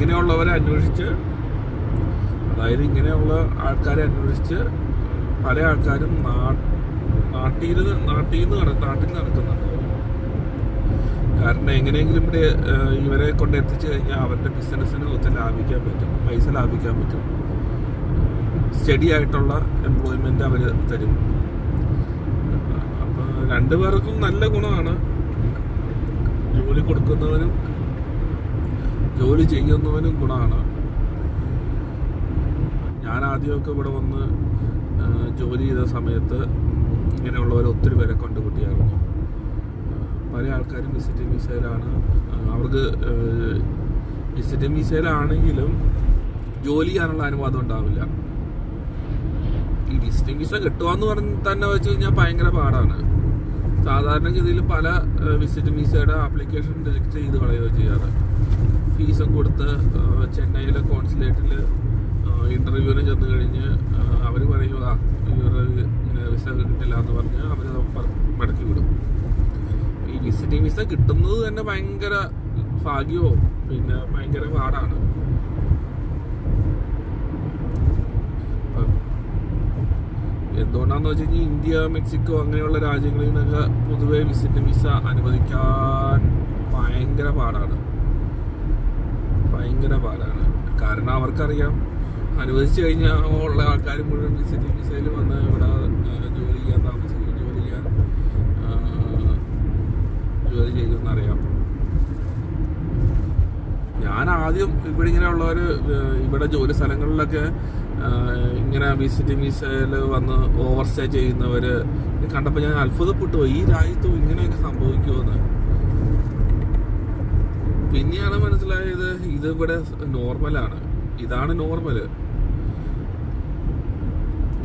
ഇങ്ങനെയുള്ളവരെ അന്വേഷിച്ച്, അതായത് ഇങ്ങനെയുള്ള ആൾക്കാരെ അന്വേഷിച്ച് പല ആൾക്കാരും നാട്ടിൽ നടക്കുന്നുണ്ട്. കാരണം എങ്ങനെയെങ്കിലും ഇവിടെ ഇവരെ കൊണ്ട് എത്തിച്ചു കഴിഞ്ഞാൽ അവരുടെ ബിസിനസ്സിന് ഒത്തിരി ലാഭിക്കാൻ പറ്റും, പൈസ ലാഭിക്കാൻ പറ്റും. സ്റ്റഡി ആയിട്ടുള്ള എംപ്ലോയ്മെന്റ് അവർ തരും. അപ്പോൾ രണ്ടുപേർക്കും നല്ല ഗുണമാണ്. ജോലി കൊടുക്കുന്നവനും ജോലി ചെയ്യുന്നവനും ഗുണമാണ്. ഞാൻ ആദ്യമൊക്കെ ഇവിടെ വന്ന് ജോലി ചെയ്ത സമയത്ത് ഇങ്ങനെയുള്ളവരെ ഒത്തിരി പേരെ കണ്ടുപിടിയായിരുന്നു. പല ആൾക്കാരും വിസിറ്റിംഗ് വിസയിലാണ്. അവർക്ക് വിസിറ്റിംഗ് വിസയിലാണെങ്കിലും ജോലി ചെയ്യാനുള്ള അനുവാദം ഉണ്ടാവില്ല. ഈ വിസിറ്റിംഗ് വിസ കിട്ടുകയെന്ന് പറഞ്ഞ് തന്നെ വെച്ച് കഴിഞ്ഞാൽ ഭയങ്കര പാടാണ്. സാധാരണഗതിയിൽ പല വിസിറ്റിംഗ് വിസയുടെ ആപ്ലിക്കേഷൻ റിജക്ട് ചെയ്ത് കളയുകയോ ചെയ്യാറ്. ഫീസും കൊടുത്ത് ചെന്നൈയിലെ കോൺസുലേറ്റിൽ ഇൻ്റർവ്യൂവിന് ചെന്ന് കഴിഞ്ഞ് അവർ പറയുക ഇങ്ങനെ വിസ കിട്ടില്ല എന്ന് പറഞ്ഞ് അവർ മടക്കി വിടും. ഈ വിസിറ്റിംഗ് വിസ കിട്ടുന്നത് തന്നെ ഭയങ്കര ഭാഗ്യവും പിന്നെ ഭയങ്കര പാടാണ്. എന്തുകൊണ്ടാന്ന് വെച്ച് കഴിഞ്ഞാൽ ഇന്ത്യ, മെക്സിക്കോ അങ്ങനെയുള്ള രാജ്യങ്ങളിൽ നിന്നൊക്കെ പൊതുവെ വിസിറ്റിംഗ് വിസ അനുവദിക്കാൻ ഭയങ്കര പാടാണ്. കാരണം അവർക്കറിയാം, അനുവദിച്ചു കഴിഞ്ഞാൽ ഉള്ള ആൾക്കാർ മുഴുവൻ വിസിറ്റിംഗ് വിസയിൽ വന്ന് ഇവിടെ ജോലി ചെയ്യുമെന്നറിയാം. ഞാൻ ആദ്യം ഇവിടെ ഇങ്ങനെയുള്ളവർ ഇവിടെ ജോലി സ്ഥലങ്ങളിലൊക്കെ ഇങ്ങനെ വിസിറ്റിംഗ് വിസയിൽ വന്ന് ഓവർ സ്റ്റേ ചെയ്യുന്നവർ കണ്ടപ്പോൾ ഞാൻ അത്ഭുതപ്പെട്ടു പോയി. ഈ രാജ്യത്തും ഇങ്ങനെയൊക്കെ സംഭവിക്കുമെന്ന്. പിന്നെയാണ് മനസ്സിലായത് ഇതിവിടെ നോർമലാണ്. ഇതാണ് നോർമല്.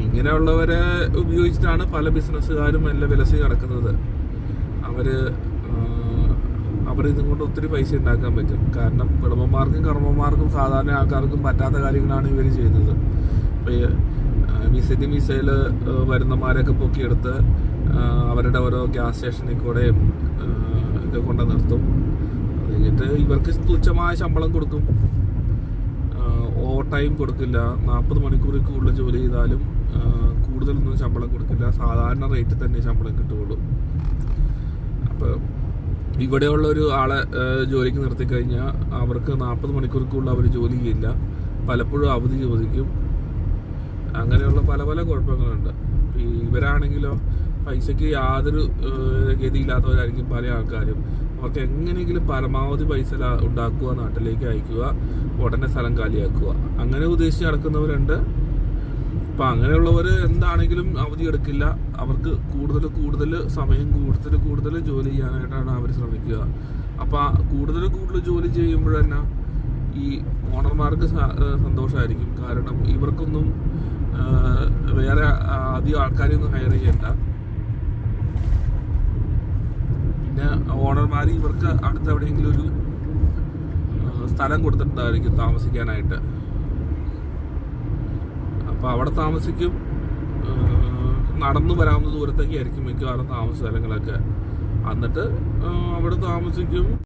ഇങ്ങനെയുള്ളവരെ ഉപയോഗിച്ചിട്ടാണ് പല ബിസിനസ്സുകാരും എല്ലാം വിലസി കിടക്കുന്നത്. അവരിതും കൊണ്ട് ഒത്തിരി പൈസ ഉണ്ടാക്കാൻ പറ്റും. കാരണം വിളമ്പന്മാർക്കും കർമ്മന്മാർക്കും സാധാരണ ആൾക്കാർക്കും പറ്റാത്ത കാര്യങ്ങളാണ് ഇവർ ചെയ്യുന്നത്. ഇപ്പോൾ വിസിറ്റിംഗ് വിസയിൽ വരുന്നമാരൊക്കെ പൊക്കിയെടുത്ത് അവരുടെ ഓരോ ഗ്യാസ് സ്റ്റേഷനിൽ കൂടെയും ഒക്കെ കൊണ്ട് നിർത്തും. എന്നിട്ട് ഇവർക്ക് തുച്ഛമായ ശമ്പളം കൊടുക്കും. ഓവർ ടൈം കൊടുക്കില്ല. 40 മണിക്കൂറിൽ കൂടുതൽ ജോലി ചെയ്താലും കൂടുതലൊന്നും ശമ്പളം കൊടുക്കില്ല. സാധാരണ റേറ്റിൽ തന്നെ ശമ്പളം കിട്ടുകയുള്ളൂ. അപ്പോൾ ഇവിടെയുള്ള ഒരു ആളെ ജോലിക്ക് നിർത്തിക്കഴിഞ്ഞാൽ അവർക്ക് 40 മണിക്കൂറിൽ അവർ ജോലി ചെയ്യില്ല. പലപ്പോഴും അവധി ചോദിക്കും. അങ്ങനെയുള്ള പല പല കുഴപ്പങ്ങളുണ്ട്. ഇവരാണെങ്കിലോ പൈസയ്ക്ക് യാതൊരു ഗതിയില്ലാത്തവരായിരിക്കും പല ആൾക്കാരും. അവർക്ക് എങ്ങനെയെങ്കിലും പരമാവധി പൈസ ഉണ്ടാക്കുക, നാട്ടിലേക്ക് അയക്കുക, ഉടനെ സ്ഥലം കാലിയാക്കുക, അങ്ങനെ ഉദ്ദേശിച്ച് നടക്കുന്നവരുണ്ട്. അപ്പം അങ്ങനെയുള്ളവർ എന്താണെങ്കിലും അവധി എടുക്കില്ല. അവർക്ക് കൂടുതൽ സമയം കൂടുതൽ ജോലി ചെയ്യാനായിട്ടാണ് അവർ ശ്രമിക്കുക. അപ്പം കൂടുതൽ ജോലി ചെയ്യുമ്പോൾ തന്നെ ഈ ഓണർമാർക്ക് സന്തോഷമായിരിക്കും. കാരണം ഇവർക്കൊന്നും വേറെ അധികം ആൾക്കാരെയൊന്നും ഹയർ ചെയ്യണ്ട. പിന്നെ ഓണർമാർ ഇവർക്ക് അടുത്ത് എവിടെയെങ്കിലും ഒരു സ്ഥലം കൊടുത്തിട്ടുണ്ടായിരിക്കും താമസിക്കാനായിട്ട്. അപ്പോൾ അവിടെ താമസിക്കും. നടന്നു വരാവുന്ന ദൂരത്തൊക്കെ ആയിരിക്കും മിക്കവാറും താമസ സ്ഥലങ്ങളൊക്കെ. എന്നിട്ട് അവിടെ താമസിക്കും.